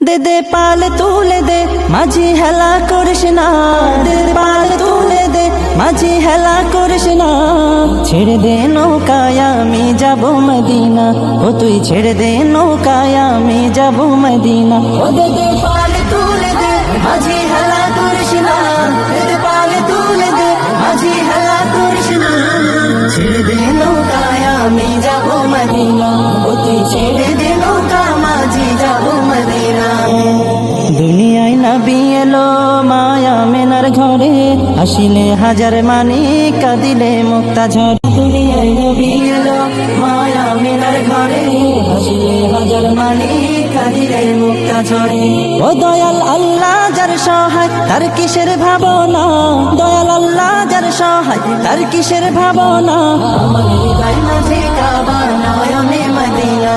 দে দে পাল তুলে দে মাঝি হেলা করিস না, দে পাল তুলে দে মাঝি হেলা করিস না। ছেড়ে দে নৌকায় আমি যাব মদিনা, ও তুই ছেড়ে দে নৌকায় আমি যাব মদিনা। ও দে দে পাল তুলে দে মাঝি হেলা করিস না, দে দে পাল তুলে দে মাঝি হেলা করিস না। ছেড়ে দে নৌকায় আমি যাব মদিনা, ও তুই ছেড়ে দে নৌকা মাঝি যাব মদিনা। দুনিয়ায় নবী এলো মায়া মেনার ঘরে, আসিলে হাজার মানি কাঁদিলে মুক্তা ঝরে। দুনিয়ায় নবী এলো মায়া মেনার ঘরে, আসিলে হাজার মানি কাঁদিলে মুক্তা ঝরে। ও দয়াল আল্লাহ যার সহায় তার কিসের ভাবনা, দয়াল আল্লাহ যার সহায় তার কিসের ভাবনা। আমার হৃদয় মাঝে কাবা নয়নে মদিনা।